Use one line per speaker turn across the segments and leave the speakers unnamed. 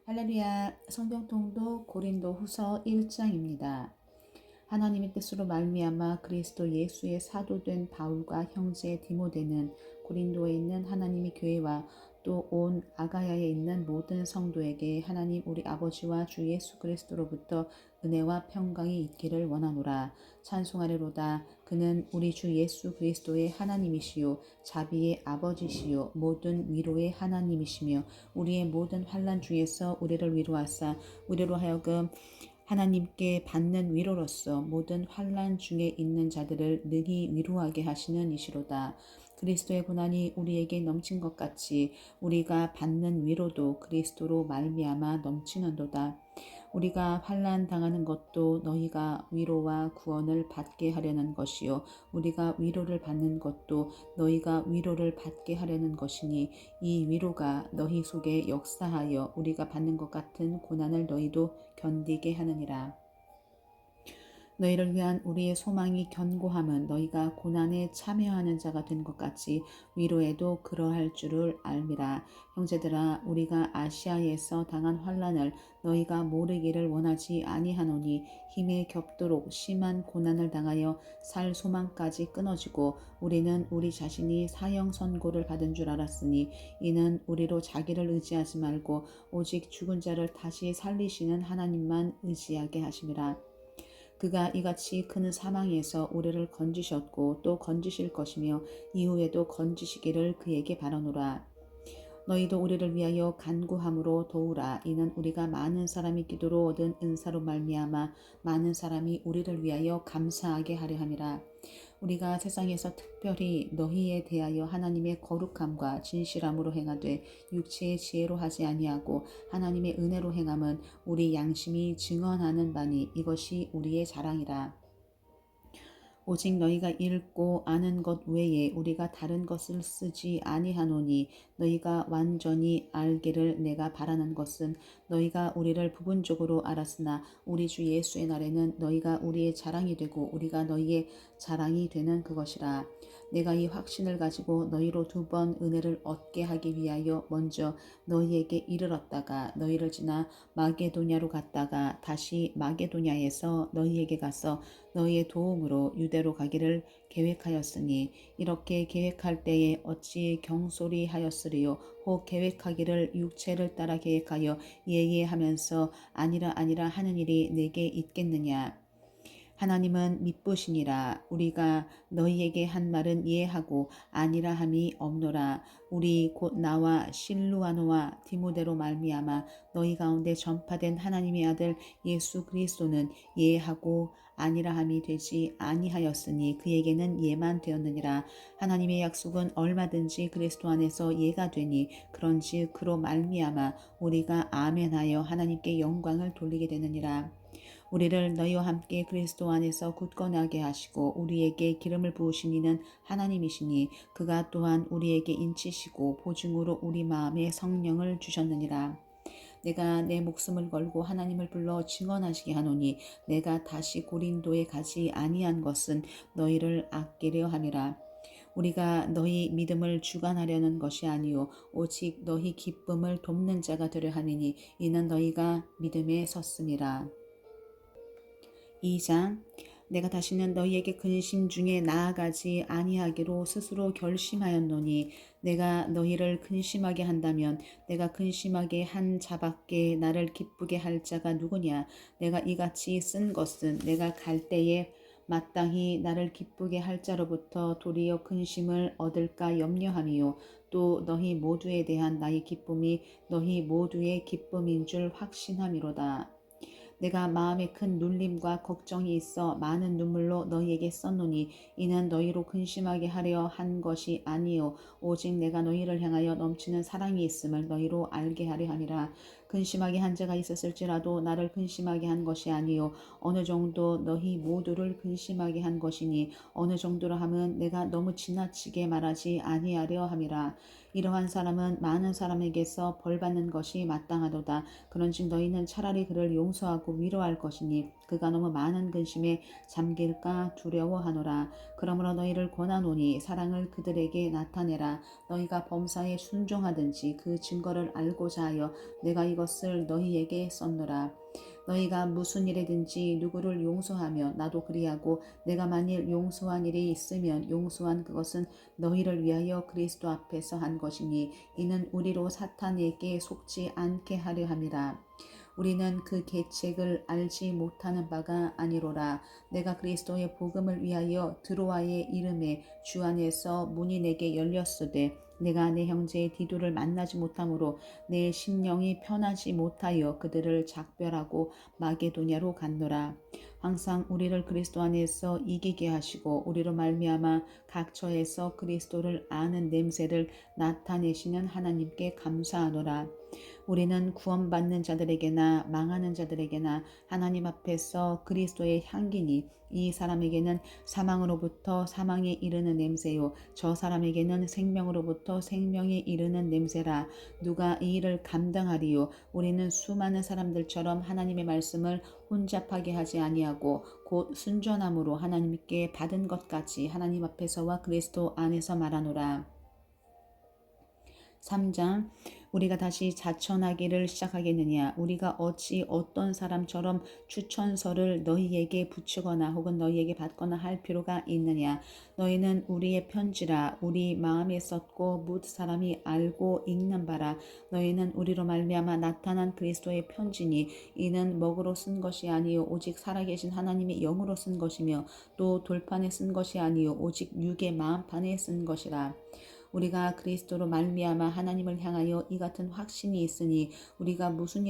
할렐루야. 성경 통독 고린도후서 1장입니다. 하나님의 뜻으로 말미암아 그리스도 예수의 사도된 바울과 형제 디모데는 고린도에 있는 하나님의 교회와 또 온 아가야에 있는 모든 성도에게 하나님 우리 아버지와 주 예수 그리스도로부터 은혜와 평강이 있기를 원하노라. 찬송하리로다. 그는 우리 주 예수 그리스도의 하나님이시요 자비의 아버지시요 모든 위로의 하나님이시며 우리의 모든 환난 중에서 우리를 위로하사 우리로 하여금 하나님께 받는 위로로서 모든 환난 중에 있는 자들을 능히 위로하게 하시는 이시로다. 그리스도의 고난이 우리에게 넘친 것 같이 우리가 받는 위로도 그리스도로 말미암아 넘치는도다. 우리가 환난 당하는 것도 너희가 위로와 구원을 받게 하려는 것이요 우리가 위로를 받는 것도 너희가 위로를 받게 하려는 것이니 이 위로가 너희 속에 역사하여 우리가 받는 것 같은 고난을 너희도 견디게 하느니라. 너희를 위한 우리의 소망이 견고함은 너희가 고난에 참여하는 자가 된 것 같이 위로에도 그러할 줄을 알미라. 형제들아, 우리가 아시아에서 당한 환난을 너희가 모르기를 원하지 아니하노니 힘에 겹도록 심한 고난을 당하여 살 소망까지 끊어지고 우리는 우리 자신이 사형 선고를 받은 줄 알았으니 이는 우리로 자기를 의지하지 말고 오직 죽은 자를 다시 살리시는 하나님만 의지하게 하심이라. 그가 이같이 큰 사망에서 우리를 건지셨고 또 건지실 것이며 이후에도 건지시기를 그에게 바라노라. 너희도 우리를 위하여 간구함으로 도우라. 이는 우리가 많은 사람이 기도로 얻은 은사로 말미암아 많은 사람이 우리를 위하여 감사하게 하려 함이라. 우리가 세상에서 특별히 너희에 대하여 하나님의 거룩함과 진실함으로 행하되 육체의 지혜로 하지 아니하고 하나님의 은혜로 행함은 우리 양심이 증언하는 바니 이것이 우리의 자랑이라. 오직 너희가 읽고 아는 것 외에 우리가 다른 것을 쓰지 아니하노니 너희가 완전히 알기를 내가 바라는 것은 너희가 우리를 부분적으로 알았으나 우리 주 예수의 날에는 너희가 우리의 자랑이 되고 우리가 너희의 자랑이 되는 그것이라. 내가 이 확신을 가지고 너희로 2번 은혜를 얻게 하기 위하여 먼저 너희에게 이르렀다가 너희를 지나 마게도냐로 갔다가 다시 마게도냐에서 너희에게 가서 너희의 도움으로 유대로 가기를 계획하였으니 이렇게 계획할 때에 어찌 경솔히 하였으리요. 혹 계획하기를 육체를 따라 계획하여 예예하면서 아니라 하는 일이 내게 있겠느냐. 하나님은 미쁘시니라. 우리가 너희에게 한 말은 예하고 아니라 함이 없노라. 우리 곧 나와 실루아노와 디모데로 말미암아 너희 가운데 전파된 하나님의 아들 예수 그리스도는 예하고 아니라 함이 되지 아니하였으니 그에게는 예만 되었느니라. 하나님의 약속은 얼마든지 그리스도 안에서 예가 되니 그런즉 그로 말미암아 우리가 아멘하여 하나님께 영광을 돌리게 되느니라. 우리를 너희와 함께 그리스도 안에서 굳건하게 하시고 우리에게 기름을 부으신 이는 하나님이시니 그가 또한 우리에게 인치시고 보증으로 우리 마음에 성령을 주셨느니라. 내가 내 목숨을 걸고 하나님을 불러 증언하시게 하노니 내가 다시 고린도에 가지 아니한 것은 너희를 아끼려 함이라. 우리가 너희 믿음을 주관하려는 것이 아니요 오직 너희 기쁨을 돕는 자가 되려 함이니 이는 너희가 믿음에 섰음이라. 2장 내가 다시는 너희에게 근심 중에 나아가지 아니하기로 스스로 결심하였노니 내가 너희를 근심하게 한다면 내가 근심하게 한 자밖에 나를 기쁘게 할 자가 누구냐. 내가 이같이 쓴 것은 내가 갈 때에 마땅히 나를 기쁘게 할 자로부터 도리어 근심을 얻을까 염려함이요 또 너희 모두에 대한 나의 기쁨이 너희 모두의 기쁨인 줄 확신함이로다. 내가 마음에 큰 눌림과 걱정이 있어 많은 눈물로 너희에게 썼노니 이는 너희로 근심하게 하려 한 것이 아니요 오직 내가 너희를 향하여 넘치는 사랑이 있음을 너희로 알게 하려 함이라. 근심하게 한 자가 있었을지라도 나를 근심하게 한 것이 아니요 어느 정도 너희 모두를 근심하게 한 것이니 어느 정도로 함은 내가 너무 지나치게 말하지 아니하려 함이라. 이러한 사람은 많은 사람에게서 벌받는 것이 마땅하도다. 그런즉 너희는 차라리 그를 용서하고 위로할 것이니 그가 너무 많은 근심에 잠길까 두려워하노라. 그러므로 너희를 권하노니 사랑을 그들에게 나타내라. 너희가 범사에 순종하든지 그 증거를 알고자 하여 내가 이것을 너희에게 썼노라. 너희가 무슨 일이든지 누구를 용서하며 나도 그리하고 내가 만일 용서한 일이 있으면 용서한 그것은 너희를 위하여 그리스도 앞에서 한 것이니 이는 우리로 사탄에게 속지 않게 하려 함이라. 우리는 그 계책을 알지 못하는 바가 아니로라. 내가 그리스도의 복음을 위하여 드로아의 이름에 주 안에서 문이 내게 열렸으되 내가 내 형제 디도를 만나지 못하므로 내 심령이 편하지 못하여 그들을 작별하고 마게도냐로 갔노라. 항상 우리를 그리스도 안에서 이기게 하시고 우리로 말미암아 각처에서 그리스도를 아는 냄새를 나타내시는 하나님께 감사하노라. 우리는 구원받는 자들에게나 망하는 자들에게나 하나님 앞에서 그리스도의 향기니 이 사람에게는 사망으로부터 사망에 이르는 냄새요 저 사람에게는 생명으로부터 생명에 이르는 냄새라. 누가 이 일을 감당하리요? 우리는 수많은 사람들처럼 하나님의 말씀을 혼잡하게 하지 아니하고 곧 순전함으로 하나님께 받은 것 같이 하나님 앞에서와 그리스도 안에서 말하노라. 3장 우리가 다시 자천하기를 시작하겠느냐? 우리가 어찌 어떤 사람처럼 추천서를 너희에게 붙이거나 혹은 너희에게 받거나 할 필요가 있느냐? 너희는 우리의 편지라 우리 마음에 썼고 무릇 사람이 알고 읽는 바라. 너희는 우리로 말미암아 나타난 그리스도의 편지니 이는 먹으로 쓴 것이 아니요 오직 살아계신 하나님의 영으로 쓴 것이며 또 돌판에 쓴 것이 아니요 오직 육의 마음판에 쓴 것이라. 우리가 그리스도로 말미암아 하나님을 향하여 이 같은 확신이 있으니 우리가 무슨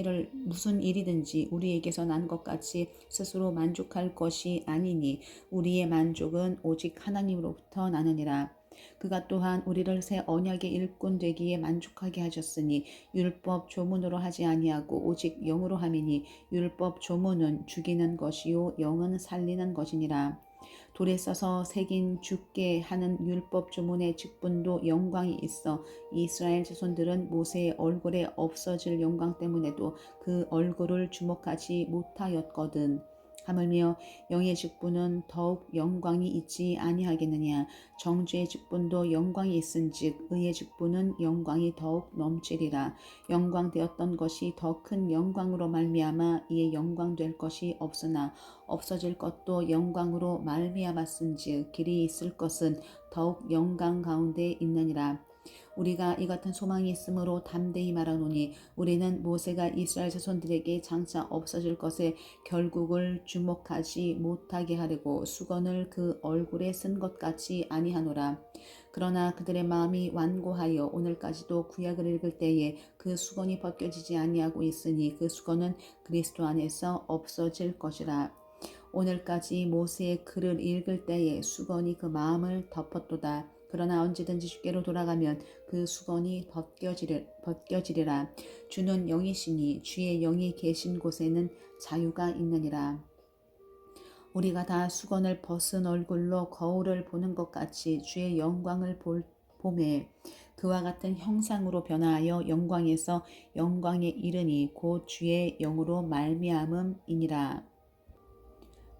일이든지 우리에게서 난 것 같이 스스로 만족할 것이 아니니 우리의 만족은 오직 하나님으로부터 나느니라. 그가 또한 우리를 새 언약의 일꾼 되기에 만족하게 하셨으니 율법 조문으로 하지 아니하고 오직 영으로 함이니 율법 조문은 죽이는 것이요 영은 살리는 것이니라. 돌에 써서 새긴 죽게 하는 율법 조문의 직분도 영광이 있어 이스라엘 자손들은 모세의 얼굴에 없어질 영광 때문에도 그 얼굴을 주목하지 못하였거든. 하물며 영의 직분은 더욱 영광이 있지 아니하겠느냐. 정죄의 직분도 영광이 있은즉 의의 직분은 영광이 더욱 넘치리라. 영광되었던 것이 더 큰 영광으로 말미암아 이에 영광될 것이 없으나 없어질 것도 영광으로 말미암았은즉 길이 있을 것은 더욱 영광 가운데 있느니라. 우리가 이 같은 소망이 있으므로 담대히 말하노니 우리는 모세가 이스라엘 자손들에게 장차 없어질 것에 결국을 주목하지 못하게 하려고 수건을 그 얼굴에 쓴 것 같이 아니하노라. 그러나 그들의 마음이 완고하여 오늘까지도 구약을 읽을 때에 그 수건이 벗겨지지 아니하고 있으니 그 수건은 그리스도 안에서 없어질 것이라. 오늘까지 모세의 글을 읽을 때에 수건이 그 마음을 덮었도다. 그러나 언제든지 주께로 돌아가면 그 수건이 벗겨지리라. 주는 영이시니 주의 영이 계신 곳에는 자유가 있느니라. 우리가 다 수건을 벗은 얼굴로 거울을 보는 것 같이 주의 영광을 보매 그와 같은 형상으로 변화하여 영광에서 영광에 이르니 곧 주의 영으로 말미암음이니라.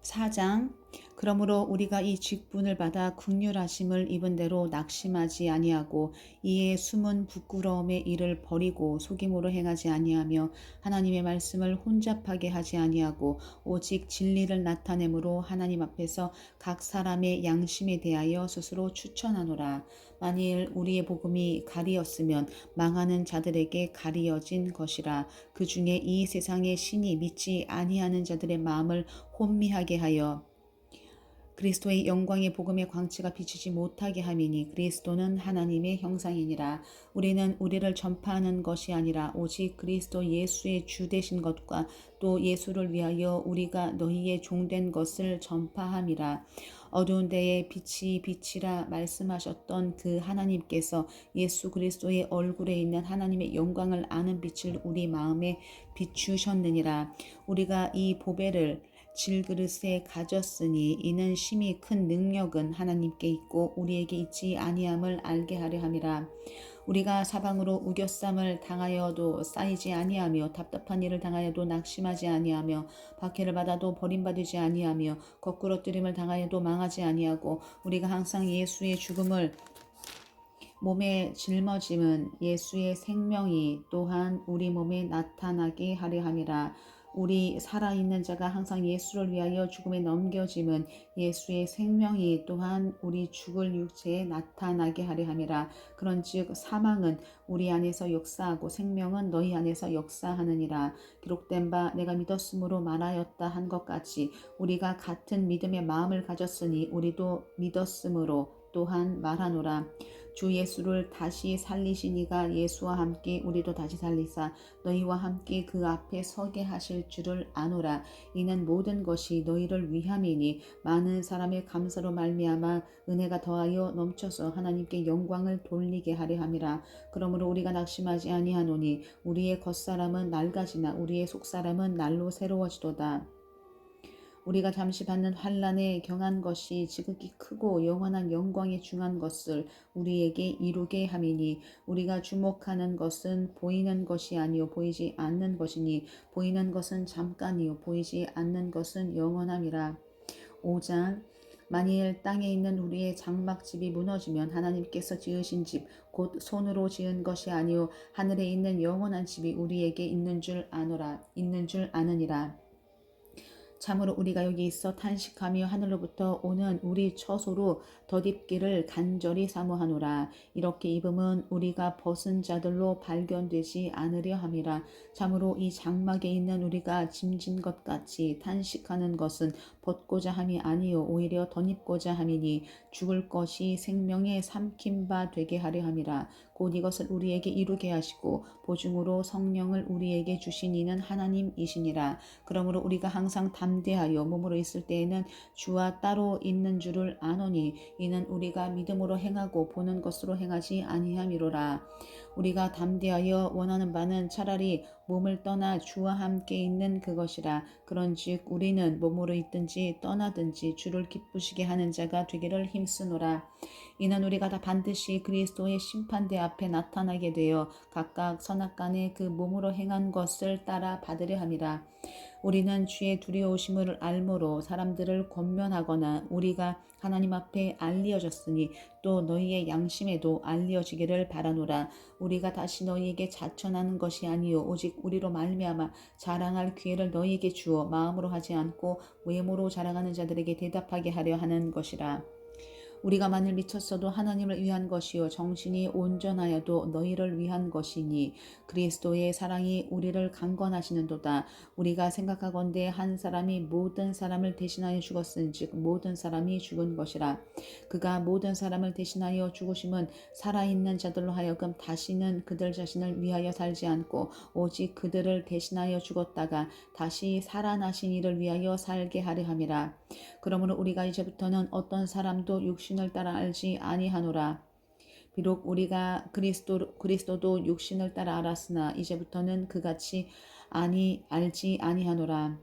4장 그러므로 우리가 이 직분을 받아 긍휼하심을 입은 대로 낙심하지 아니하고 이에 숨은 부끄러움의 일을 버리고 속임으로 행하지 아니하며 하나님의 말씀을 혼잡하게 하지 아니하고 오직 진리를 나타내므로 하나님 앞에서 각 사람의 양심에 대하여 스스로 추천하노라. 만일 우리의 복음이 가리었으면 망하는 자들에게 가리어진 것이라. 그 중에 이 세상의 신이 믿지 아니하는 자들의 마음을 혼미하게 하여 그리스도의 영광의 복음의 광채가 비추지 못하게 함이니 그리스도는 하나님의 형상이니라. 우리는 우리를 전파하는 것이 아니라 오직 그리스도 예수의 주 되신 것과 또 예수를 위하여 우리가 너희의 종된 것을 전파함이라. 어두운 데에 빛이 빛이라 말씀하셨던 그 하나님께서 예수 그리스도의 얼굴에 있는 하나님의 영광을 아는 빛을 우리 마음에 비추셨느니라. 우리가 이 보배를 질그릇에 가졌으니 이는 심히 큰 능력은 하나님께 있고 우리에게 있지 아니함을 알게 하려 함이라. 우리가 사방으로 우겨쌈을 당하여도 쌓이지 아니하며 답답한 일을 당하여도 낙심하지 아니하며 박해를 받아도 버림받지 아니하며 거꾸러뜨림을 당하여도 망하지 아니하고 우리가 항상 예수의 죽음을 몸에 짊어짐은 예수의 생명이 또한 우리 몸에 나타나게 하려 함이라. 우리 살아있는 자가 항상 예수를 위하여 죽음에 넘겨짐은 예수의 생명이 또한 우리 죽을 육체에 나타나게 하려 함이라. 그런즉 사망은 우리 안에서 역사하고 생명은 너희 안에서 역사하느니라. 기록된 바 내가 믿었으므로 말하였다 한 것 같이 우리가 같은 믿음의 마음을 가졌으니 우리도 믿었으므로 또한 말하노라. 주 예수를 다시 살리신 이가 예수와 함께 우리도 다시 살리사 너희와 함께 그 앞에 서게 하실 줄을 아노라. 이는 모든 것이 너희를 위함이니 많은 사람의 감사로 말미암아 은혜가 더하여 넘쳐서 하나님께 영광을 돌리게 하려 함이라. 그러므로 우리가 낙심하지 아니하노니 우리의 겉사람은 낡아지나 우리의 속사람은 날로 새로워지도다. 우리가 잠시 받는 환난에 경한 것이 지극히 크고 영원한 영광에 중한 것을 우리에게 이루게 함이니 우리가 주목하는 것은 보이는 것이 아니요 보이지 않는 것이니 보이는 것은 잠깐이요 보이지 않는 것은 영원함이라. 5장 만일 땅에 있는 우리의 장막집이 무너지면 하나님께서 지으신 집 곧 손으로 지은 것이 아니요 하늘에 있는 영원한 집이 우리에게 있는 줄 아느니라. 참으로 우리가 여기 있어 탄식하며 하늘로부터 오는 우리 처소로 덧입기를 간절히 사모하노라. 이렇게 입음은 우리가 벗은 자들로 발견되지 않으려 함이라. 참으로 이 장막에 있는 우리가 짐진 것 같이 탄식하는 것은 벗고자 함이 아니요 오히려 덧입고자 함이니 죽을 것이 생명의 삼킨 바 되게 하려 함이라. 곧 이것을 우리에게 이루게 하시고 보증으로 성령을 우리에게 주신 이는 하나님이시니라. 그러므로 우리가 항상 담대하여 몸으로 있을 때에는 주와 따로 있는 줄을 아노니 이는 우리가 믿음으로 행하고 보는 것으로 행하지 아니함이로라. 우리가 담대하여 원하는 바는 차라리 몸을 떠나 주와 함께 있는 그것이라. 그런즉 우리는 몸으로 있든지 떠나든지 주를 기쁘시게 하는 자가 되기를 힘쓰노라. 이는 우리가 다 반드시 그리스도의 심판대 앞에 나타나게 되어 각각 선악간에 그 몸으로 행한 것을 따라 받으려 함이라. 우리는 주의 두려우심을 알므로 사람들을 권면하거나 우리가 하나님 앞에 알리어졌으니 또 너희의 양심에도 알리어지기를 바라노라. 우리가 다시 너희에게 자천하는 것이 아니요 오직 우리로 말미암아 자랑할 기회를 너희에게 주어 마음으로 하지 않고 외모로 자랑하는 자들에게 대답하게 하려 하는 것이라. 우리가 만일 미쳤어도 하나님을 위한 것이요 정신이 온전하여도 너희를 위한 것이니 그리스도의 사랑이 우리를 강건하시는도다. 우리가 생각하건대 한 사람이 모든 사람을 대신하여 죽었은즉 모든 사람이 죽은 것이라. 그가 모든 사람을 대신하여 죽으심은 살아있는 자들로 하여금 다시는 그들 자신을 위하여 살지 않고 오직 그들을 대신하여 죽었다가 다시 살아나신 이를 위하여 살게 하려 함이라. 그러므로 우리가 이제부터는 어떤 사람도 육신을 따라 알지 아니하노라. 비록 우리가 그리스도도 육신을 따라 알았으나 이제부터는 그같이 알지 아니하노라.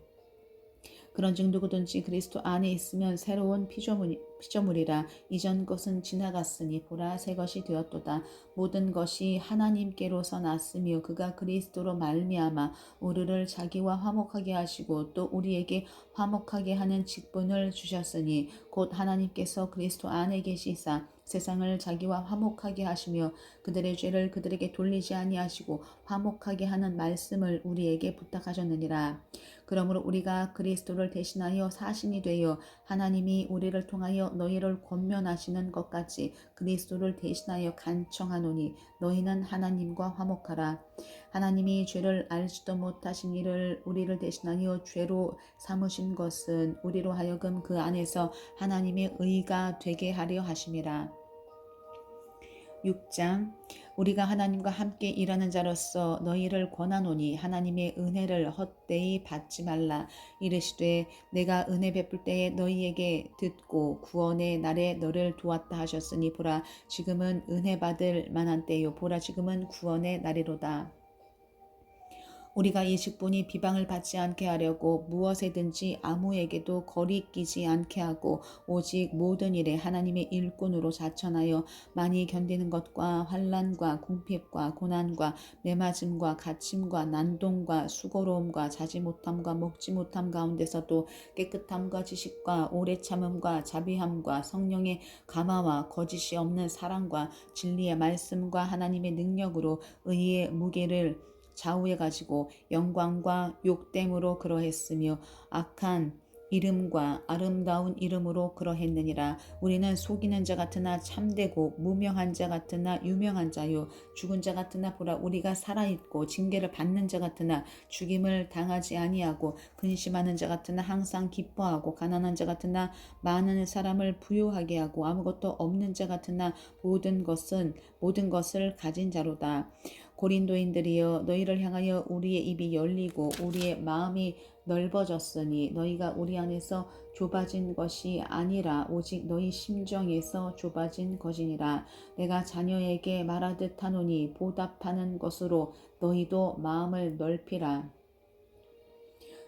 그런즉 누구든지 그리스도 안에 있으면 새로운 피조물이라. 이전 것은 지나갔으니 보라 새 것이 되었도다. 모든 것이 하나님께로서 났으며 그가 그리스도로 말미암아 우리를 자기와 화목하게 하시고 또 우리에게 화목하게 하는 직분을 주셨으니 곧 하나님께서 그리스도 안에 계시사 세상을 자기와 화목하게 하시며 그들의 죄를 그들에게 돌리지 아니하시고 화목하게 하는 말씀을 우리에게 부탁하셨느니라. 그러므로 우리가 그리스도를 대신하여 사신이 되어 하나님이 우리를 통하여 너희를 권면하시는 것 같이 그리스도를 대신하여 간청하노니 너희는 하나님과 화목하라. 하나님이 죄를 알지도 못하신 이를 우리를 대신하여 죄로 삼으신 것은 우리로 하여금 그 안에서 하나님의 의가 되게 하려 하심이라. 6장 우리가 하나님과 함께 일하는 자로서 너희를 권하노니 하나님의 은혜를 헛되이 받지 말라. 이르시되 내가 은혜 베풀 때에 너희에게 듣고 구원의 날에 너를 도왔다 하셨으니 보라 지금은 은혜 받을 만한 때요 보라 지금은 구원의 날이로다. 우리가 이 직분이 비방을 받지 않게 하려고 무엇에든지 아무에게도 거리끼지 않게 하고 오직 모든 일에 하나님의 일꾼으로 자천하여 많이 견디는 것과 환난과 궁핍과 고난과 매맞음과 갇힘과 난동과 수고로움과 자지 못함과 먹지 못함 가운데서도 깨끗함과 지식과 오래 참음과 자비함과 성령의 감화와 거짓이 없는 사랑과 진리의 말씀과 하나님의 능력으로 의의 무게를 좌우해 가지고 영광과 욕됨으로 그러했으며 악한 이름과 아름다운 이름으로 그러했느니라. 우리는 속이는 자 같으나 참되고 무명한 자 같으나 유명한 자요 죽은 자 같으나 보라 우리가 살아있고 징계를 받는 자 같으나 죽임을 당하지 아니하고 근심하는 자 같으나 항상 기뻐하고 가난한 자 같으나 많은 사람을 부유하게 하고 아무것도 없는 자 같으나 모든 것을 가진 자로다. 고린도인들이여 너희를 향하여 우리의 입이 열리고 우리의 마음이 넓어졌으니 너희가 우리 안에서 좁아진 것이 아니라 오직 너희 심정에서 좁아진 것이니라. 내가 자녀에게 말하듯 하노니 보답하는 것으로 너희도 마음을 넓히라.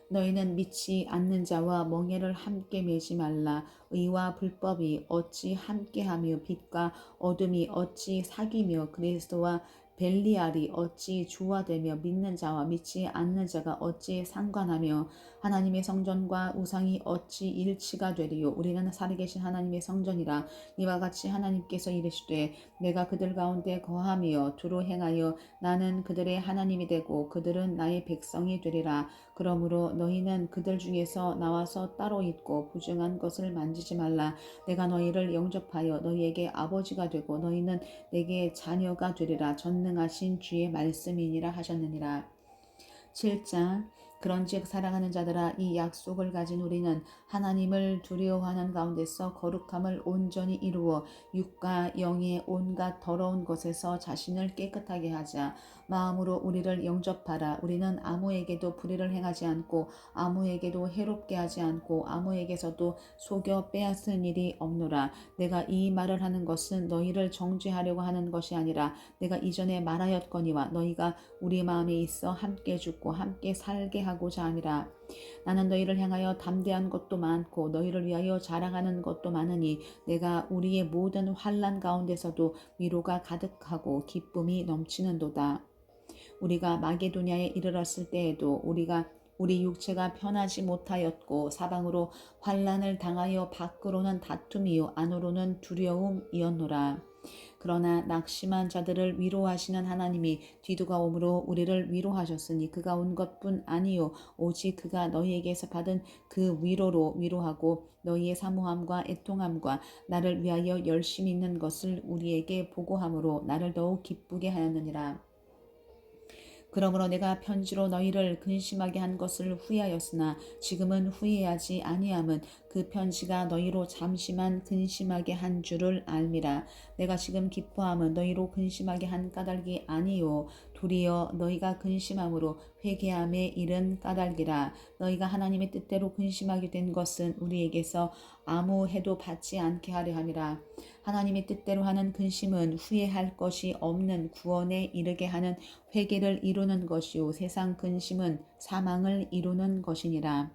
너희는 믿지 않는 자와 멍에를 함께 매지 말라. 의와 불법이 어찌 함께하며 빛과 어둠이 어찌 사귀며 그리스도와 벨리알이 어찌 조화되며 믿는 자와 믿지 않는 자가 어찌 상관하며 하나님의 성전과 우상이 어찌 일치가 되리요. 우리는 살아계신 하나님의 성전이라. 이와 같이 하나님께서 이르시되 내가 그들 가운데 거하며 두루 행하여 나는 그들의 하나님이 되고 그들은 나의 백성이 되리라. 그러므로 너희는 그들 중에서 나와서 따로 있고 부정한 것을 만지지 말라. 내가 너희를 영접하여 너희에게 아버지가 되고 너희는 내게 자녀가 되리라. 전능하신 주의 말씀이니라 하셨느니라. 7장 그런즉 사랑하는 자들아 이 약속을 가진 우리는 하나님을 두려워하는 가운데서 거룩함을 온전히 이루어 육과 영의 온갖 더러운 것에서 자신을 깨끗하게 하자. 마음으로 우리를 영접하라. 우리는 아무에게도 불의를 행하지 않고 아무에게도 해롭게 하지 않고 아무에게서도 속여 빼앗은 일이 없노라. 내가 이 말을 하는 것은 너희를 정죄하려고 하는 것이 아니라 내가 이전에 말하였거니와 너희가 우리 마음에 있어 함께 죽고 함께 살게 하고자 함이라. 나는 너희를 향하여 담대한 것도 많고 너희를 위하여 자랑하는 것도 많으니 내가 우리의 모든 환난 가운데서도 위로가 가득하고 기쁨이 넘치는도다. 우리가 마게도냐에 이르렀을 때에도 우리 육체가 편하지 못하였고 사방으로 환난을 당하여 밖으로는 다툼이요 안으로는 두려움이었노라. 그러나 낙심한 자들을 위로하시는 하나님이 뒤두가 오므로 우리를 위로하셨으니 그가 온 것뿐 아니요 오직 그가 너희에게서 받은 그 위로로 위로하고 너희의 사모함과 애통함과 나를 위하여 열심히 있는 것을 우리에게 보고함으로 나를 더욱 기쁘게 하였느니라. 그러므로 내가 편지로 너희를 근심하게 한 것을 후회하였으나 지금은 후회하지 아니함은 그 편지가 너희로 잠시만 근심하게 한 줄을 알미라. 내가 지금 기뻐함은 너희로 근심하게 한 까닭이 아니요 도리어 너희가 근심함으로 회개함에 이른 까닭이라. 너희가 하나님의 뜻대로 근심하게 된 것은 우리에게서 아무 해도 받지 않게 하려 함이라. 하나님의 뜻대로 하는 근심은 후회할 것이 없는 구원에 이르게 하는 회개를 이루는 것이요 세상 근심은 사망을 이루는 것이니라.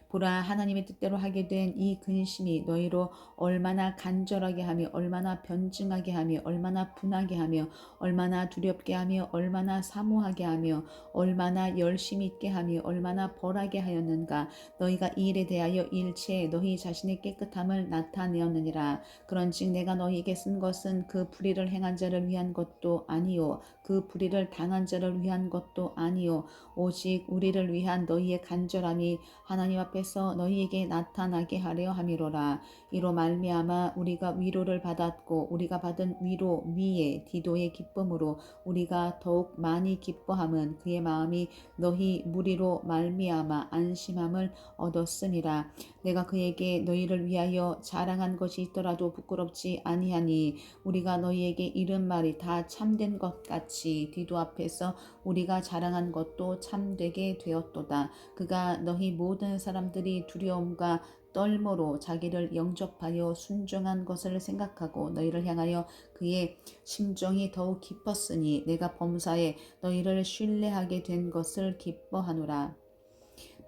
보라 하나님의 뜻대로 하게 된 이 근심이 너희로 얼마나 간절하게 하며 얼마나 변증하게 하며 얼마나 분하게 하며 얼마나 두렵게 하며 얼마나 사모하게 하며 얼마나 열심히 있게 하며 얼마나 벌하게 하였는가. 너희가 이 일에 대하여 일체 너희 자신의 깨끗함을 나타내었느니라. 그런즉 내가 너희에게 쓴 것은 그 불의를 행한 자를 위한 것도 아니요 그 불의를 당한 자를 위한 것도 아니요 오직 우리를 위한 너희의 간절함이 하나님 앞에서 너희에게 나타나게 하려 함이로라. 이로 말미암아 우리가 위로를 받았고 우리가 받은 위로 위에 디도의 기쁨으로 우리가 더욱 많이 기뻐함은 그의 마음이 너희 무리로 말미암아 안심함을 얻었음이라. 내가 그에게 너희를 위하여 자랑한 것이 있더라도 부끄럽지 아니하니 우리가 너희에게 이른 말이 다 참된 것 같이 디도 앞에서 우리가 자랑한 것도 참되게 되었도다. 그가 너희 모든 사람들 사람들이 두려움과 떨므로 자기를 영접하여 순종한 것을 생각하고 너희를 향하여 그의 심정이 더욱 깊었으니 내가 범사에 너희를 신뢰하게 된 것을 기뻐하노라.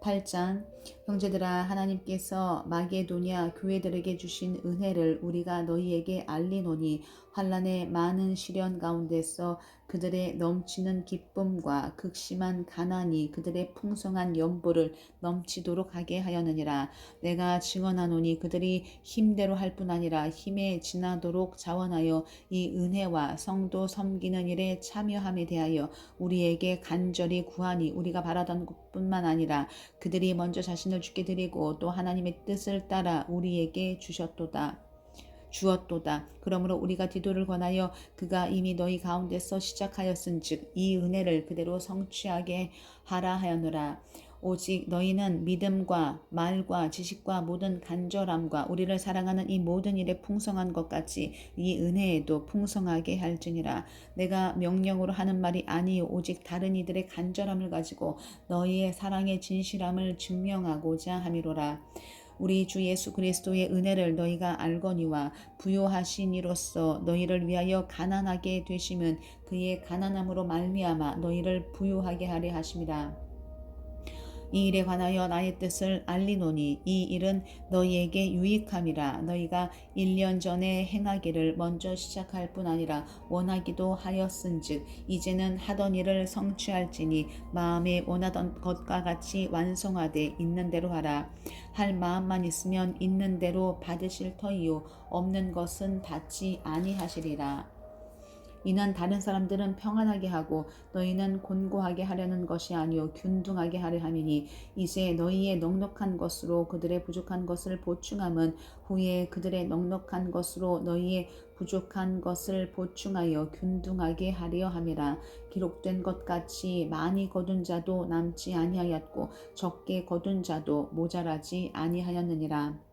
8장. 형제들아, 하나님께서 마게도냐 교회들에게 주신 은혜를 우리가 너희에게 알리노니 환난의 많은 시련 가운데서 그들의 넘치는 기쁨과 극심한 가난이 그들의 풍성한 연보를 넘치도록 하게 하였느니라. 내가 증언하노니 그들이 힘대로 할 뿐 아니라 힘에 지나도록 자원하여 이 은혜와 성도 섬기는 일에 참여함에 대하여 우리에게 간절히 구하니 우리가 바라던 것뿐만 아니라 그들이 먼저 자신을 주께 드리고 또 하나님의 뜻을 따라 우리에게 주었도다. 그러므로 우리가 디도를 권하여 그가 이미 너희 가운데서 시작하였은즉 이 은혜를 그대로 성취하게 하라 하였노라. 오직 너희는 믿음과 말과 지식과 모든 간절함과 우리를 사랑하는 이 모든 일에 풍성한 것 같이 이 은혜에도 풍성하게 할지니라. 내가 명령으로 하는 말이 아니요 오직 다른 이들의 간절함을 가지고 너희의 사랑의 진실함을 증명하고자 함이로라. 우리 주 예수 그리스도의 은혜를 너희가 알거니와 부요하신 이로써 너희를 위하여 가난하게 되심은 그의 가난함으로 말미암아 너희를 부요하게 하려 하심이라. 이 일에 관하여 나의 뜻을 알리노니 이 일은 너희에게 유익함이라. 너희가 1년 전에 행하기를 먼저 시작할 뿐 아니라 원하기도 하였은즉 이제는 하던 일을 성취할지니 마음에 원하던 것과 같이 완성하되 있는 대로 하라. 할 마음만 있으면 있는 대로 받으실 터이요 없는 것은 받지 아니하시리라. 이는 다른 사람들은 평안하게 하고 너희는 곤고하게 하려는 것이 아니요 균등하게 하려 함이니 이제 너희의 넉넉한 것으로 그들의 부족한 것을 보충함은 후에 그들의 넉넉한 것으로 너희의 부족한 것을 보충하여 균등하게 하려 함이라. 기록된 것 같이 많이 거둔 자도 남지 아니하였고 적게 거둔 자도 모자라지 아니하였느니라.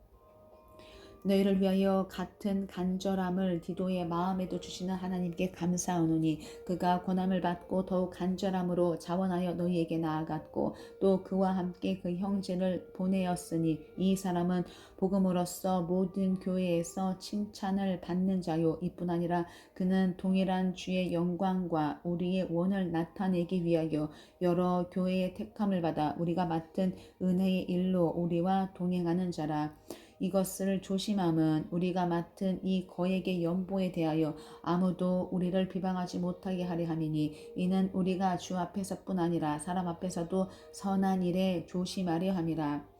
너희를 위하여 같은 간절함을 디도의 마음에도 주시는 하나님께 감사하노니 그가 권함을 받고 더욱 간절함으로 자원하여 너희에게 나아갔고 또 그와 함께 그 형제를 보내었으니 이 사람은 복음으로써 모든 교회에서 칭찬을 받는 자요 이뿐 아니라 그는 동일한 주의 영광과 우리의 원을 나타내기 위하여 여러 교회의 택함을 받아 우리가 맡은 은혜의 일로 우리와 동행하는 자라. 이것을 조심함은 우리가 맡은 이 거액의 연보에 대하여 아무도 우리를 비방하지 못하게 하려 함이니 이는 우리가 주 앞에서뿐 아니라 사람 앞에서도 선한 일에 조심하려 함이라.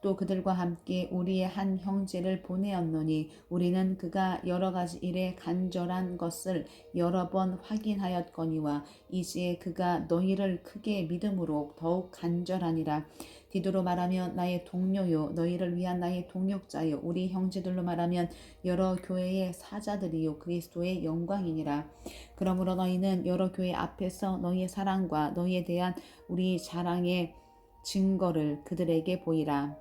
또 그들과 함께 우리의 한 형제를 보내었노니 우리는 그가 여러 가지 일에 간절한 것을 여러 번 확인하였거니와 이제 그가 너희를 크게 믿음으로 더욱 간절하니라. 디도로 말하면 나의 동료요 너희를 위한 나의 동역자요 우리 형제들로 말하면 여러 교회의 사자들이요 그리스도의 영광이니라. 그러므로 너희는 여러 교회 앞에서 너희의 사랑과 너희에 대한 우리 자랑의 증거를 그들에게 보이라.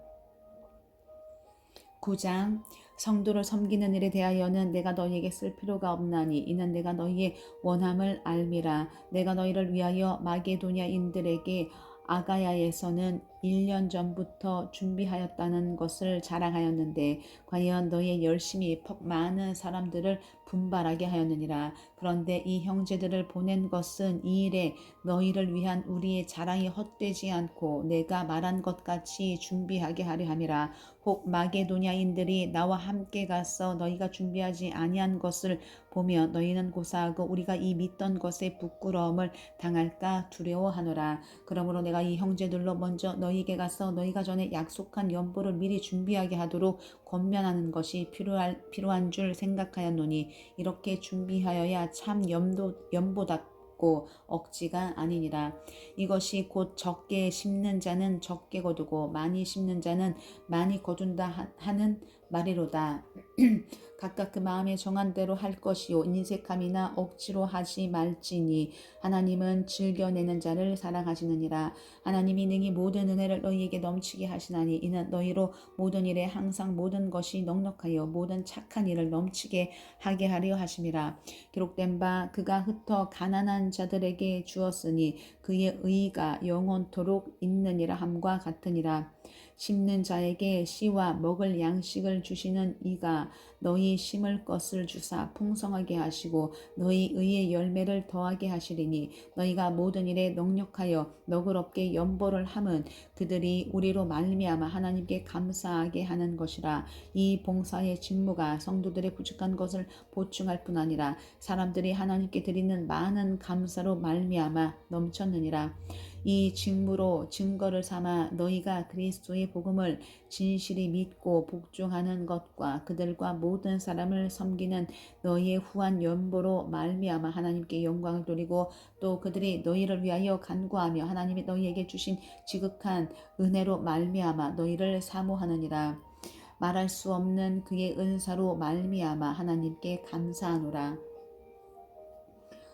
9장. 성도를 섬기는 일에 대하여는 내가 너희에게 쓸 필요가 없나니 이는 내가 너희의 원함을 알미라. 내가 너희를 위하여 마게도냐인들에게 아가야에서는 1년 전부터 준비하였다는 것을 자랑하였는데 과연 너희의 열심이 많은 사람들을 분발하게 하였느니라. 그런데 이 형제들을 보낸 것은 이 일에 너희를 위한 우리의 자랑이 헛되지 않고 내가 말한 것 같이 준비하게 하려 함이라. 혹 마게도냐인들이 나와 함께 가서 너희가 준비하지 아니한 것을 보며 너희는 고사하고 우리가 이 믿던 것에 부끄러움을 당할까 두려워하노라. 그러므로 내가 이 형제들로 먼저 너희에게 가서 너희가 전에 약속한 연보를 미리 준비하게 하도록 권면하는 것이 필요한 줄 생각하였노니 이렇게 준비하여야 참 연보답고 억지가 아니니라. 이것이 곧 적게 심는 자는 적게 거두고 많이 심는 자는 많이 거둔다 하는 말이로다. 각각 그 마음에 정한 대로 할 것이요 인색함이나 억지로 하지 말지니 하나님은 즐겨내는 자를 사랑하시느니라. 하나님이 능히 모든 은혜를 너희에게 넘치게 하시나니 이는 너희로 모든 일에 항상 모든 것이 넉넉하여 모든 착한 일을 넘치게 하게 하려 하심이라. 기록된 바 그가 흩어 가난한 자들에게 주었으니 그의 의가 영원토록 있느니라 함과 같으니라. 심는 자에게 씨와 먹을 양식을 주시는 이가 너희 심을 것을 주사 풍성하게 하시고 너희 의의 열매를 더하게 하시리니 너희가 모든 일에 넉넉하여 너그럽게 연보를 함은 그들이 우리로 말미암아 하나님께 감사하게 하는 것이라. 이 봉사의 직무가 성도들의 부족한 것을 보충할 뿐 아니라 사람들이 하나님께 드리는 많은 감사로 말미암아 넘쳤느니라. 이 직무로 증거를 삼아 너희가 그리스도의 복음을 진실히 믿고 복종하는 것과 그들과 모든 사람을 섬기는 너희의 후한 연보로 말미암아 하나님께 영광을 돌리고 또 그들이 너희를 위하여 간구하며 하나님이 너희에게 주신 지극한 은혜로 말미암아 너희를 사모하느니라. 말할 수 없는 그의 은사로 말미암아 하나님께 감사하노라.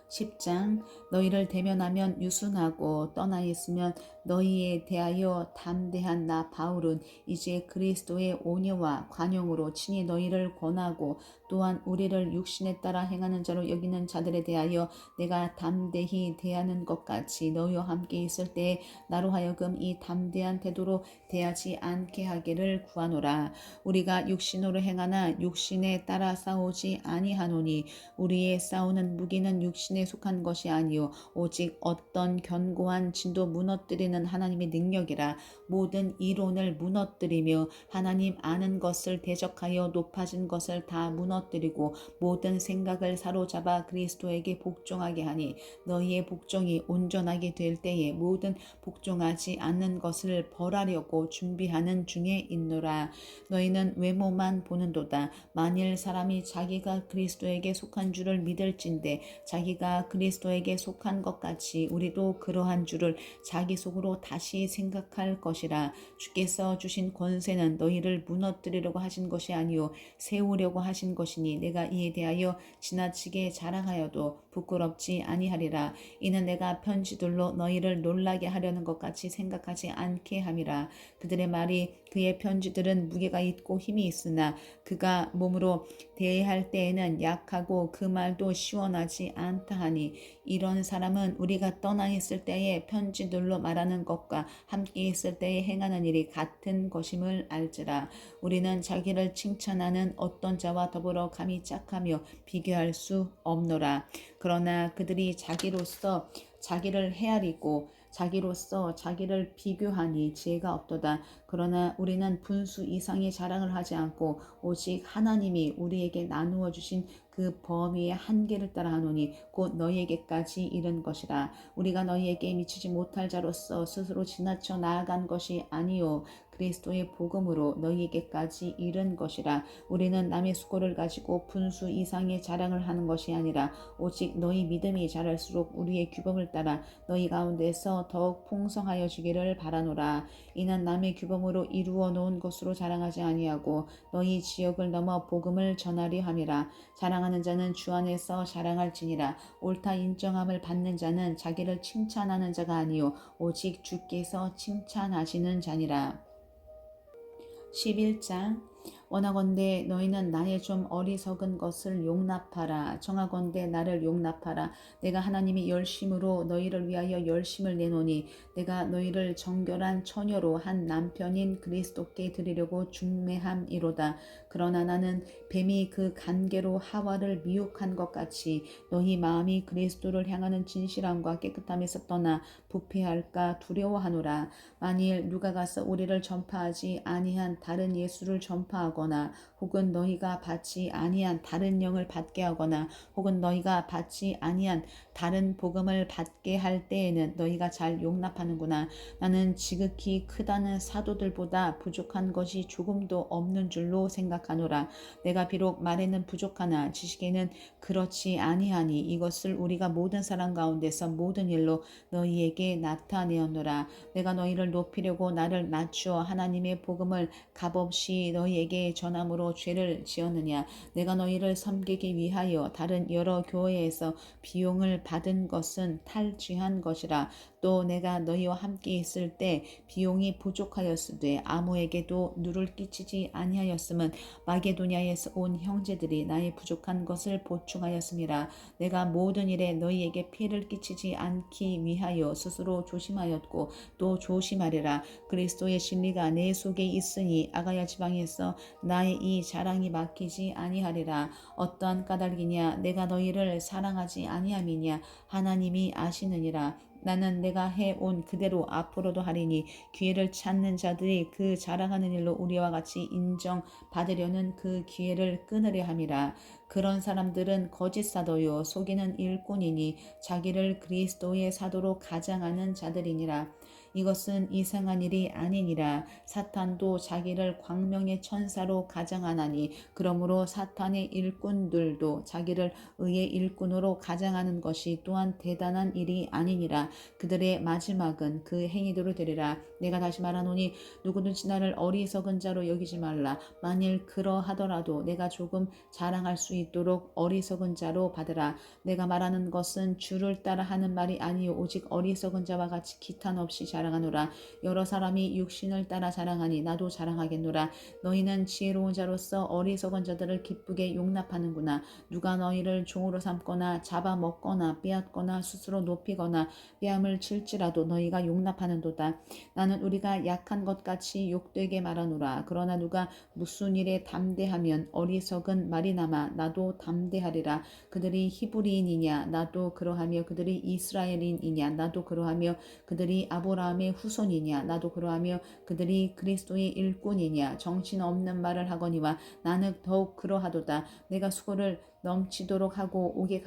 10장 너희를 대면하면 유순하고 떠나 있으면 너희에 대하여 담대한 나 바울은 이제 그리스도의 온유와 관용으로 친히 너희를 권하고 또한 우리를 육신에 따라 행하는 자로 여기는 자들에 대하여 내가 담대히 대하는 것 같이 너희와 함께 있을 때에 나로 하여금 이 담대한 태도로 대하지 않게 하기를 구하노라. 우리가 육신으로 행하나 육신에 따라 싸우지 아니하노니 우리의 싸우는 무기는 육신에 속한 것이 아니요 오직 어떤 견고한 진도 무너뜨리는 하나님의 능력이라. 모든 이론을 무너뜨리며 하나님 아는 것을 대적하여 높아진 것을 다 무너뜨리고 모든 생각을 사로잡아 그리스도에게 복종하게 하니 너희의 복종이 온전하게 될 때에 모든 복종하지 않는 것을 벌하려고 준비하는 중에 있노라. 너희는 외모만 보는도다. 만일 사람이 자기가 그리스도에게 속한 줄을 믿을진대 자기가 그리스도에게 속한 것 같이 우리도 그러한 줄을 자기 속으로 다시 생각할 것이라. 주께서 주신 권세는 너희를 무너뜨리려고 하신 것이 아니요 세우려고 하신 것이니 내가 이에 대하여 지나치게 자랑하여도 부끄럽지 아니하리라. 이는 내가 편지들로 너희를 놀라게 하려는 것 같이 생각하지 않게 함이라. 그들의 말이 그의 편지들은 무게가 있고 힘이 있으나 그가 몸으로 대할 때에는 약하고 그 말도 시원하지 않다 하니 이런 사람은 우리가 떠나 있을 때에 편지들로 말하는 것과 함께 있을 때에 행하는 일이 같은 것임을 알지라. 우리는 자기를 칭찬하는 어떤 자와 더불어 감히 짝하며 비교할 수 없노라. 그러나 그들이 자기로서 자기를 헤아리고 자기로서 자기를 비교하니 지혜가 없도다. 그러나 우리는 분수 이상의 자랑을 하지 않고 오직 하나님이 우리에게 나누어 주신 그 범위의 한계를 따라 하노니 곧 너희에게까지 이른 것이라. 우리가 너희에게 미치지 못할 자로서 스스로 지나쳐 나아간 것이 아니요 그리스도의 복음으로 너희에게까지 이른 것이라. 우리는 남의 수고를 가지고 분수 이상의 자랑을 하는 것이 아니라 오직 너희 믿음이 자랄수록 우리의 규범을 따라 너희 가운데서 더욱 풍성하여지기를 바라노라. 이는 남의 규범으로 이루어 놓은 것으로 자랑하지 아니하고 너희 지역을 넘어 복음을 전하려 함이라. 자랑하는 자는 주 안에서 자랑할지니라. 옳다 인정함을 받는 자는 자기를 칭찬하는 자가 아니요 오직 주께서 칭찬하시는 자니라. 11장 원하건대 너희는 나의 좀 어리석은 것을 용납하라. 정하건대 나를 용납하라. 내가 하나님의 열심으로 너희를 위하여 열심을 내노니 내가 너희를 정결한 처녀로 한 남편인 그리스도께 드리려고 중매함이로다. 그러나 나는 뱀이 그 간계로 하와를 미혹한 것 같이 너희 마음이 그리스도를 향하는 진실함과 깨끗함에서 떠나 부패할까 두려워하노라. 만일 누가 가서 우리를 전파하지 아니한 다른 예수를 전파하거나 혹은 너희가 받지 아니한 다른 영을 받게 하거나 혹은 너희가 받지 아니한 다른 복음을 받게 할 때에는 너희가 잘 용납하는구나. 나는 지극히 크다는 사도들보다 부족한 것이 조금도 없는 줄로 생각하노라. 내가 비록 말에는 부족하나 지식에는 그렇지 아니하니 이것을 우리가 모든 사람 가운데서 모든 일로 너희에게 나타내었노라. 내가 너희를 높이려고 나를 낮추어 하나님의 복음을 값없이 너희에게 전함으로 죄를 지었느냐. 내가 너희를 섬기기 위하여 다른 여러 교회에서 비용을 받은 것은 탈취한 것이라. 또 내가 너희와 함께 있을 때 비용이 부족하였으되 아무에게도 누를 끼치지 아니하였음은 마게도냐에서 온 형제들이 나의 부족한 것을 보충하였음이라. 내가 모든 일에 너희에게 피해를 끼치지 않기 위하여 스스로 조심하였고 또 조심하리라. 그리스도의 진리가 내 속에 있으니 아가야 지방에서 나의 이 자랑이 막히지 아니하리라. 어떠한 까닭이냐 내가 너희를 사랑하지 아니함이냐 하나님이 아시느니라. 나는 내가 해온 그대로 앞으로도 하리니 기회를 찾는 자들이 그 자랑하는 일로 우리와 같이 인정받으려는 그 기회를 끊으려 함이라. 그런 사람들은 거짓 사도요 속이는 일꾼이니 자기를 그리스도의 사도로 가장하는 자들이니라. 이것은 이상한 일이 아니니라. 사탄도 자기를 광명의 천사로 가장하나니 그러므로 사탄의 일꾼들도 자기를 의의 일꾼으로 가장하는 것이 또한 대단한 일이 아니니라. 그들의 마지막은 그 행위대로 되리라. 내가 다시 말하노니 누구든지 나를 어리석은 자로 여기지 말라. 만일 그러하더라도 내가 조금 자랑할 수 있도록 어리석은 자로 받으라. 내가 말하는 것은 주를 따라 하는 말이 아니요 오직 어리석은 자와 같이 기탄 없이 자랑하노라. 여러 사람이 육신을 따라 자랑하니 나도 자랑하겠노라. 너희는 지혜로운 자로서 어리석은 자들을 기쁘게 용납하는구나. 누가 너희를 종으로 삼거나 잡아먹거나 빼앗거나 스스로 높이거나 뺨을 칠지라도 너희가 용납하는도다. 나는 우리가 약한 것 같이 욕되게 말하노라. 그러나 누가 무슨 일에 담대하면 어리석은 말이나마 나도 담대하리라. 그들이 히브리인이냐 나도 그러하며 그들이 이스라엘인이냐 나도 그러하며 그들이 아브라함의 후손이냐 나도 그러하며 그들이 그리스도의 일꾼이냐 정신없는 말을 하거니와 나는 더욱 그러하도다. 내가 수고를 넘치도록 하고 옥에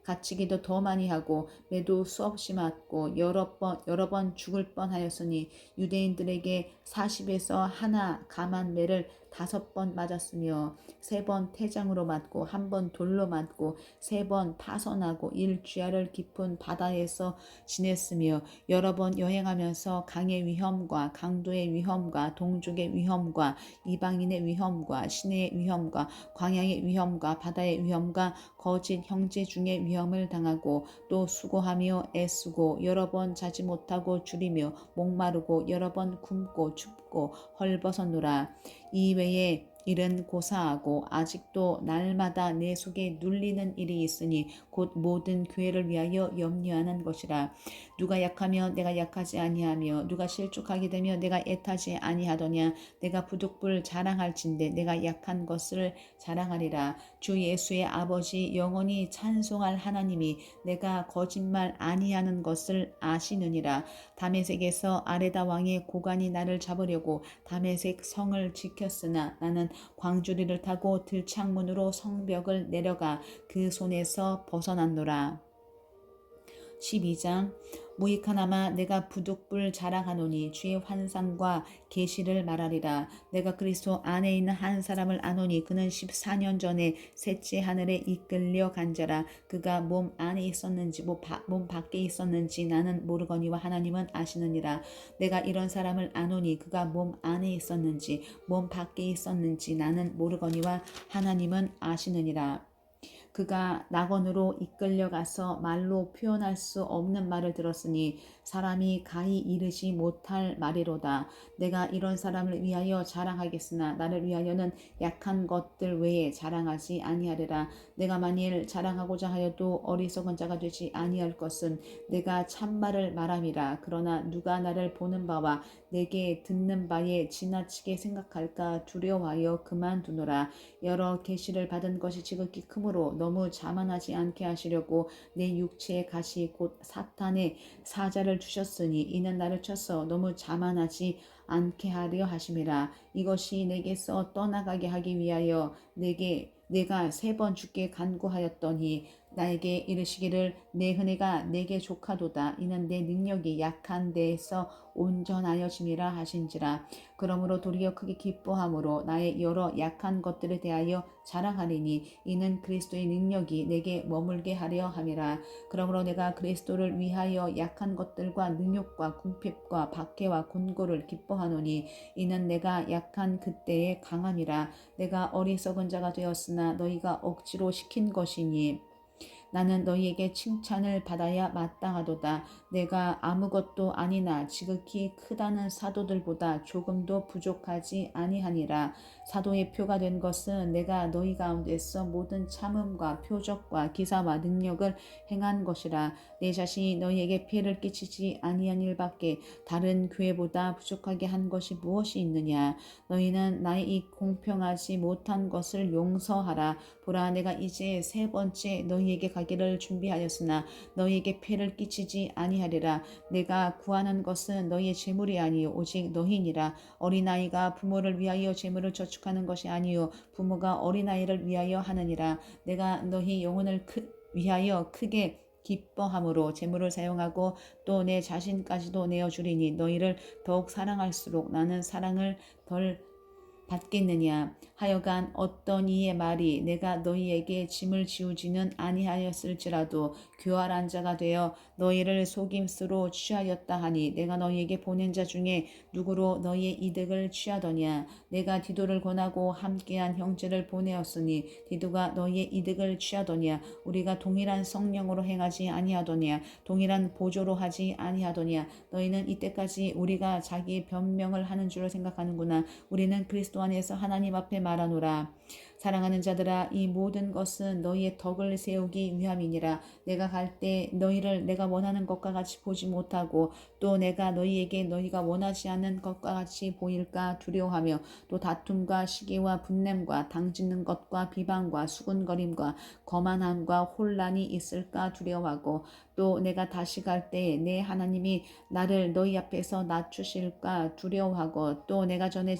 갇히기도 더 많이 하고 매도 수없이 맞고 여러 번 죽을 뻔하였으니 유대인들에게 40에서 하나 감한 매를 5번 맞았으며 3번 태장으로 맞고 1번 돌로 맞고 3번 파선하고 일주야를 깊은 바다에서 지냈으며 여러 번 여행하면서 강의 위험과 강도의 위험과 동족의 위험과 이방인의 위험과 시내의 위험과 광야의 위험과 바다의 위험과 거짓 형제 중의 위험을 당하고 또 수고하며 애쓰고 여러 번 자지 못하고 줄이며 목마르고 여러 번 굶고 춥고 헐벗었노라. 이외에 일은 고사하고 아직도 날마다 내 속에 눌리는 일이 있으니 곧 모든 교회를 위하여 염려하는 것이라. 누가 약하며 내가 약하지 아니하며 누가 실족하게 되며 내가 애타지 아니하더냐. 내가 부득불 자랑할진대 내가 약한 것을 자랑하리라. 주 예수의 아버지 영원히 찬송할 하나님이 내가 거짓말 아니하는 것을 아시느니라. 다메섹에서 아레다 왕의 고관이 나를 잡으려고 다메섹 성을 지켰으나 나는 광주리를 타고 들창문으로 성벽을 내려가 그 손에서 벗어났노라. 12장 무익하나마 내가 부득불 자랑하노니 주의 환상과 계시를 말하리라. 내가 그리스도 안에 있는 한 사람을 아노니 그는 14년 전에 셋째 하늘에 이끌려 간 자라. 그가 몸 안에 있었는지 몸 밖에 있었는지 나는 모르거니와 하나님은 아시느니라. 내가 이런 사람을 아노니 그가 몸 안에 있었는지 몸 밖에 있었는지 나는 모르거니와 하나님은 아시느니라. 그가 낙원으로 이끌려가서 말로 표현할 수 없는 말을 들었으니 사람이 가히 이르지 못할 말이로다. 내가 이런 사람을 위하여 자랑하겠으나 나를 위하여는 약한 것들 외에 자랑하지 아니하리라. 내가 만일 자랑하고자 하여도 어리석은 자가 되지 아니할 것은 내가 참말을 말함이라. 그러나 누가 나를 보는 바와 내게 듣는 바에 지나치게 생각할까 두려워하여 그만두노라. 여러 계시를 받은 것이 지극히 크므로 너무 자만하지 않게 하시려고 내 육체의 가시 곧 사탄의 사자를 주셨으니 이는 나를 쳐서 너무 자만하지 않게 하려 하심이라. 이것이 내게서 떠나가게 하기 위하여 내가 3번 주께 간구하였더니 나에게 이르시기를 내 은혜가 내게 족하도다. 이는 내 능력이 약한 데에서 온전하여짐이라 하신지라. 그러므로 도리어 크게 기뻐함으로 나의 여러 약한 것들에 대하여 자랑하리니 이는 그리스도의 능력이 내게 머물게 하려 함이라. 그러므로 내가 그리스도를 위하여 약한 것들과 능욕과 궁핍과 박해와 곤고를 기뻐하노니 이는 내가 약한 그때의 강함이라. 내가 어리석은 자가 되었으나 너희가 억지로 시킨 것이니 나는 너희에게 칭찬을 받아야 마땅하도다. 내가 아무것도 아니나 지극히 크다는 사도들보다 조금도 부족하지 아니하니라. 사도의 표가 된 것은 내가 너희 가운데서 모든 참음과 표적과 기사와 능력을 행한 것이라. 내 자신이 너희에게 피해를 끼치지 아니한 일밖에 다른 교회보다 부족하게 한 것이 무엇이 있느냐. 너희는 나의 이 공평하지 못한 것을 용서하라. 보라, 내가 이제 세 번째 너희에게 가기를 준비하였으나 너희에게 피해를 끼치지 아니하리라. 내가 구하는 것은 너희의 재물이 아니요 오직 너희니라. 어린아이가 부모를 위하여 재물을 저축하는 것이 아니요 부모가 어린아이를 위하여 하느니라. 내가 너희 영혼을 위하여 크게 기뻐함으로 재물을 사용하고 또 내 자신까지도 내어주리니 너희를 더욱 사랑할수록 나는 사랑을 덜 받겠느냐. 하여간 어떤 이의 말이 내가 너희에게 짐을 지우지는 아니하였을지라도 교활한 자가 되어 너희를 속임수로 취하였다 하니 내가 너희에게 보낸 자 중에 누구로 너희의 이득을 취하더냐. 내가 디도를 권하고 함께한 형제를 보내었으니 디도가 너희의 이득을 취하더냐. 우리가 동일한 성령으로 행하지 아니하더냐. 동일한 보조로 하지 아니하더냐. 너희는 이때까지 우리가 자기 변명을 하는 줄로 생각하는구나. 우리는 그리스도 안에서 하나님 앞에 말하노라. 사랑하는 자들아, 이 모든 것은 너희의 덕을 세우기 위함이니라. 내가 갈 때 너희를 내가 원하는 것과 같이 보지 못하고 또 내가 너희에게 너희가 원하지 않는 것과 같이 보일까 두려워하며 또 다툼과 시기와 분냄과 당짓는 것과 비방과 수군거림과 거만함과 혼란이 있을까 두려워하고 또 내가 다시 갈 때 내 하나님이 나를 너희 앞에서 낮추실까 두려워하고 또 내가 전에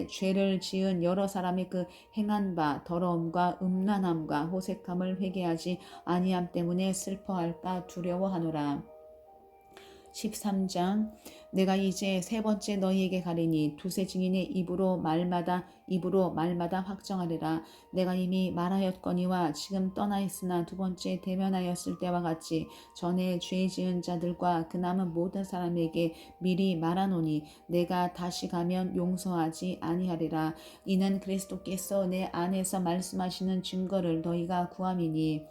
죄를 지은 여러 사람의 그 행한 바 더러움과 음란함과 호색함을 회개하지 아니함 때문에 슬퍼할까 두려워하노라. 13장. 내가 이제 세 번째 너희에게 가리니 두세 증인의 입으로 말마다 확정하리라. 내가 이미 말하였거니와 지금 떠나 있으나 두 번째 대면하였을 때와 같이 전에 죄 지은 자들과 그 남은 모든 사람에게 미리 말하노니 내가 다시 가면 용서하지 아니하리라. 이는 그리스도께서 내 안에서 말씀하시는 증거를 너희가 구함이니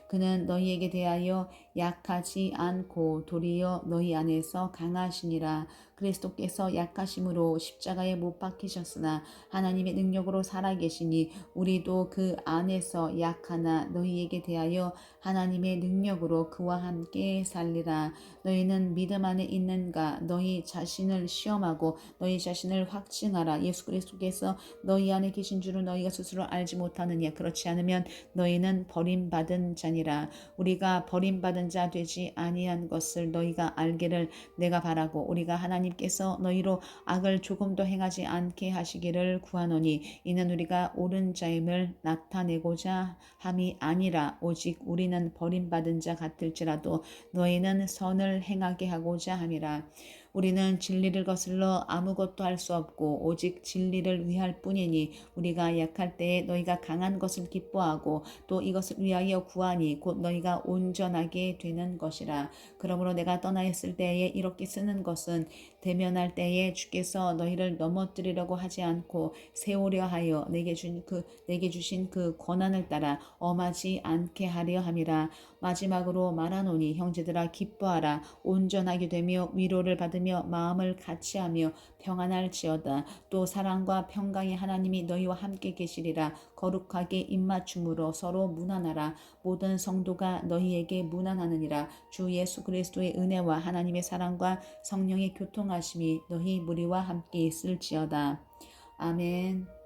그는 너희에게 대하여 약하지 않고 도리어 너희 안에서 강하시니라. 그리스도께서 약하심으로 십자가에 못 박히셨으나 하나님의 능력으로 살아계시니 우리도 그 안에서 약하나 너희에게 대하여 하나님의 능력으로 그와 함께 살리라. 너희는 믿음 안에 있는가? 너희 자신을 시험하고 너희 자신을 확증하라. 예수 그리스도께서 너희 안에 계신 줄을 너희가 스스로 알지 못하느냐? 그렇지 않으면 너희는 버림받은 자니라. 우리가 버림받은 자 되지 아니한 것을 너희가 알기를 내가 바라고 우리가 하나님께서 너희로 악을 조금도 행하지 않게 하시기를 구하노니 이는 우리가 옳은 자임을 나타내고자 함이 아니라 오직 우리는 버림받은 자 같을지라도 너희는 선을 행하게 하고자 함이라. 우리는 진리를 거슬러 아무것도 할 수 없고 오직 진리를 위할 뿐이니 우리가 약할 때에 너희가 강한 것을 기뻐하고 또 이것을 위하여 구하니 곧 너희가 온전하게 되는 것이라. 그러므로 내가 떠나 있을 때에 이렇게 쓰는 것은 대면할 때에 주께서 너희를 넘어뜨리려고 하지 않고 세우려 하여 내게 주신 그 권한을 따라 엄하지 않게 하려 함이라. 마지막으로 말하노니 형제들아 기뻐하라. 온전하게 되며 위로를 받으며 마음을 같이하며 평안할지어다. 또 사랑과 평강의 하나님이 너희와 함께 계시리라. 거룩하게 입맞춤으로 서로 문안하라. 모든 성도가 너희에게 문안하느니라. 주 예수 그리스도의 은혜와 하나님의 사랑과 성령의 교통하심이 너희 무리와 함께 있을지어다. 아멘.